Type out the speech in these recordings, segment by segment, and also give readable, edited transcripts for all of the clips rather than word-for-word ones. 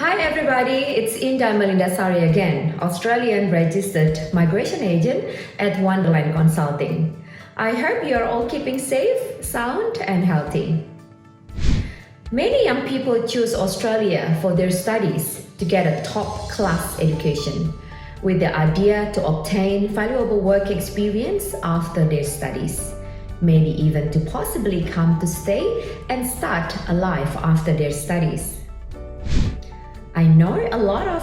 Hi everybody, it's Indah Melindasari again, Australian registered migration agent at WONEderland Consulting. I hope you're all keeping safe, sound and healthy. Many young people choose Australia for their studies to get a top-class education with the idea to obtain valuable work experience after their studies, maybe even to possibly come to stay and start a life after their studies. I know a lot of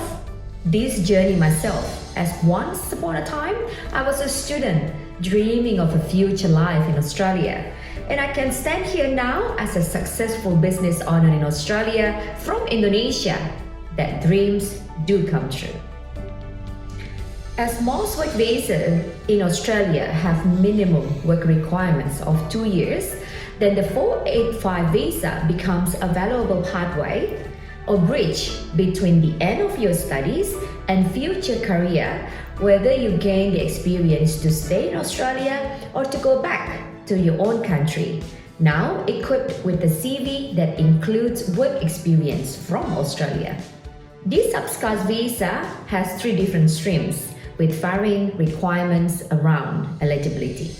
this journey myself, as once upon a time I was a student dreaming of a future life in Australia, and I can stand here now as a successful business owner in Australia from Indonesia that dreams do come true. As most work visas in Australia have minimum work requirements of 2 years, then the 485 visa becomes a valuable pathway or bridge between the end of your studies and future career, whether you gain the experience to stay in Australia or to go back to your own country, now equipped with a CV that includes work experience from Australia. This subclass visa has 3 different streams with varying requirements around eligibility.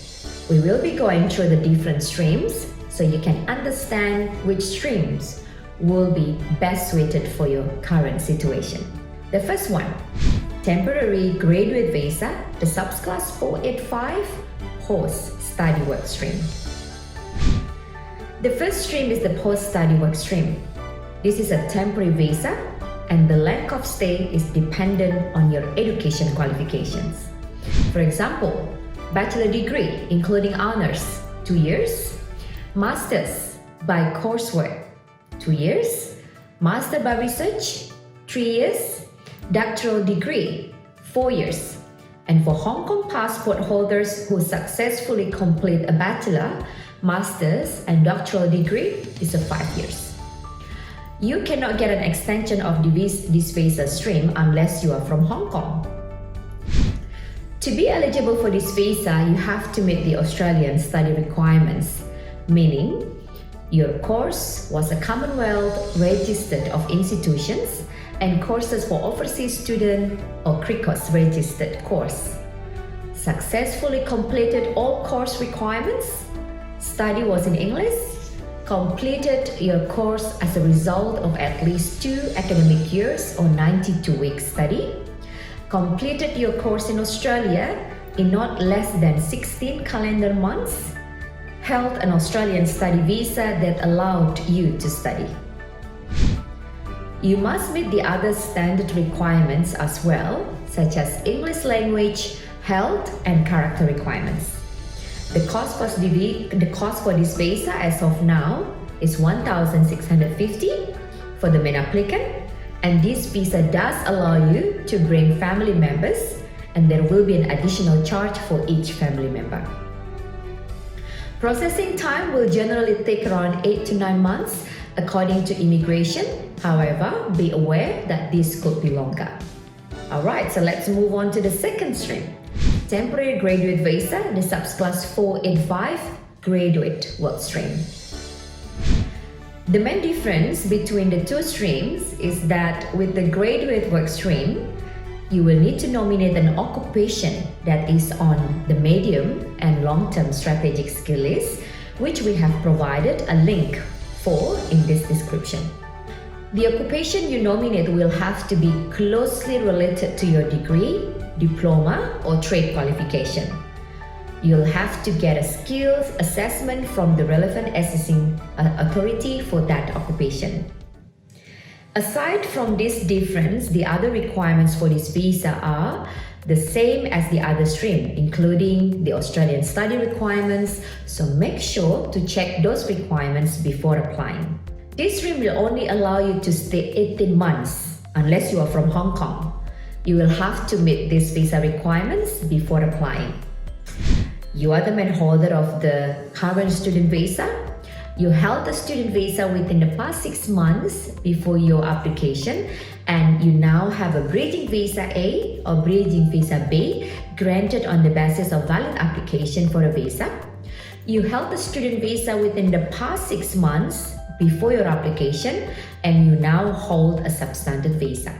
We will be going through the different streams so you can understand which streams will be best suited for your current situation. The first one, Temporary Graduate Visa, the subclass 485 post-study work stream. The first stream is the post-study work stream. This is a temporary visa and the length of stay is dependent on your education qualifications. For example, bachelor degree including honors, 2 years, master's by coursework, 2 years, master by research, 3 years, doctoral degree, 4 years. And for Hong Kong passport holders who successfully complete a bachelor, master's and doctoral degree is 5 years. You cannot get an extension of this visa stream unless you are from Hong Kong. To be eligible for this visa, you have to meet the Australian study requirements, meaning your course was a Commonwealth registered of institutions and courses for overseas student or CRICOS registered course. Successfully completed all course requirements, study was in English, completed your course as a result of at least 2 academic years or 92 weeks study, completed your course in Australia in not less than 16 calendar months, held an Australian study visa that allowed you to study. You must meet the other standard requirements as well, such as English language, health, and character requirements. The cost for this visa as of now is $1,650 for the main applicant, and this visa does allow you to bring family members, and there will be an additional charge for each family member. Processing time will generally take around 8 to 9 months according to immigration. However, be aware that this could be longer. Alright, so let's move on to the second stream. Temporary Graduate Visa, the subclass 485 graduate work stream. The main difference between the 2 streams is that with the graduate work stream, you will need to nominate an occupation that is on the medium and long-term strategic skill list, which we have provided a link for in this description. The occupation you nominate will have to be closely related to your degree, diploma, or trade qualification. You'll have to get a skills assessment from the relevant assessing authority for that occupation. Aside from this difference, the other requirements for this visa are the same as the other stream, including the Australian study requirements, so make sure to check those requirements before applying. This stream will only allow you to stay 18 months unless you are from Hong Kong. You will have to meet these visa requirements before applying. You are the main holder of the current student visa. You held the student visa within the past 6 months before your application, and you now have a bridging visa A or bridging visa B granted on the basis of valid application for a visa. You held the student visa within the past 6 months before your application and you now hold a substandard visa.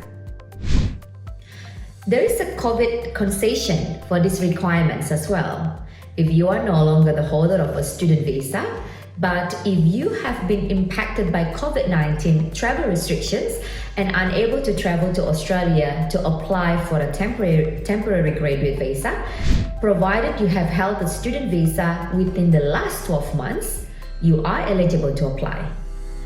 There is a COVID concession for these requirements as well. If you are no longer the holder of a student visa, but if you have been impacted by COVID-19 travel restrictions and unable to travel to Australia to apply for a temporary graduate visa, provided you have held a student visa within the last 12 months, you are eligible to apply.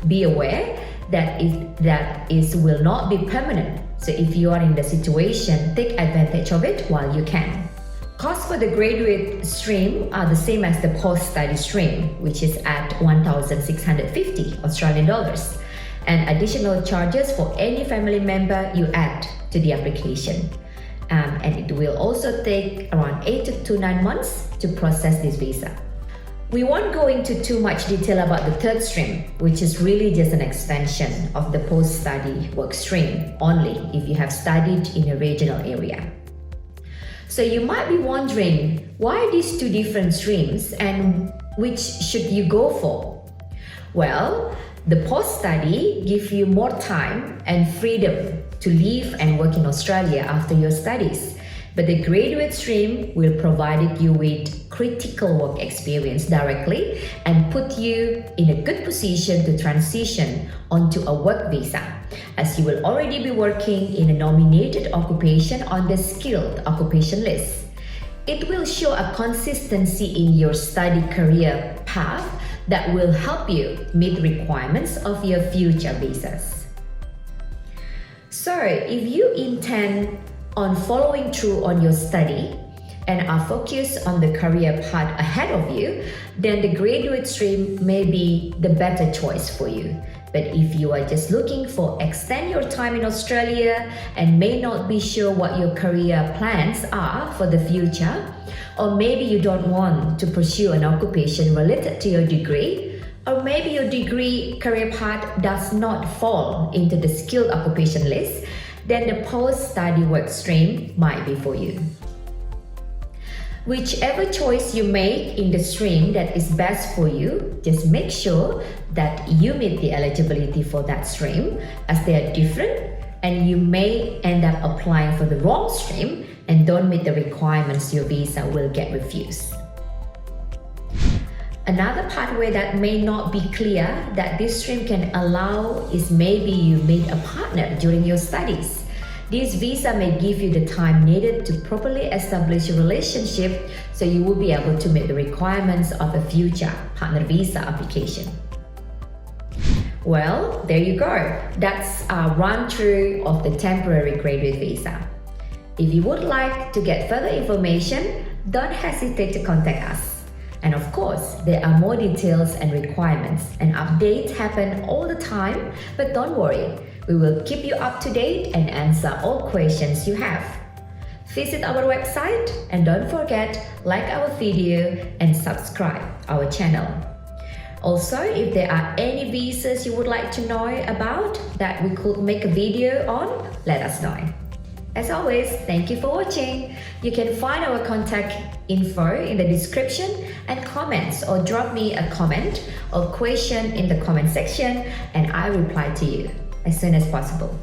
Be aware that it will not be permanent. So if you are in the situation, take advantage of it while you can. Costs for the graduate stream are the same as the post-study stream, which is at 1,650 Australian dollars, and additional charges for any family member you add to the application. And it will also take around 8 to 9 months to process this visa. We won't go into too much detail about the third stream, which is really just an extension of the post-study work stream, only if you have studied in a regional area. So you might be wondering, why these two different streams and which should you go for? Well, the post-study gives you more time and freedom to live and work in Australia after your studies. But the graduate stream will provide you with critical work experience directly and put you in a good position to transition onto a work visa, as you will already be working in a nominated occupation on the skilled occupation list. It will show a consistency in your study career path that will help you meet the requirements of your future visas. So if you intend on following through on your study and are focused on the career path ahead of you, then the graduate stream may be the better choice for you. But if you are just looking for extend your time in Australia and may not be sure what your career plans are for the future, or maybe you don't want to pursue an occupation related to your degree, or maybe your degree career path does not fall into the skilled occupation list, then the post-study work stream might be for you. Whichever choice you make in the stream that is best for you, just make sure that you meet the eligibility for that stream, as they are different and you may end up applying for the wrong stream and don't meet the requirements, your visa will get refused. Another pathway that may not be clear that this stream can allow is maybe you meet a partner during your studies. This visa may give you the time needed to properly establish a relationship, so you will be able to meet the requirements of a future partner visa application. Well, there you go. That's a run-through of the temporary graduate visa. If you would like to get further information, don't hesitate to contact us. And of course, there are more details and requirements, and updates happen all the time, but don't worry, we will keep you up to date and answer all questions you have. Visit our website and don't forget, like our video and subscribe our channel. Also, if there are any visas you would like to know about that we could make a video on, let us know. As always, thank you for watching. You can find our contact info in the description and comments, or drop me a comment or question in the comment section and I reply to you as soon as possible.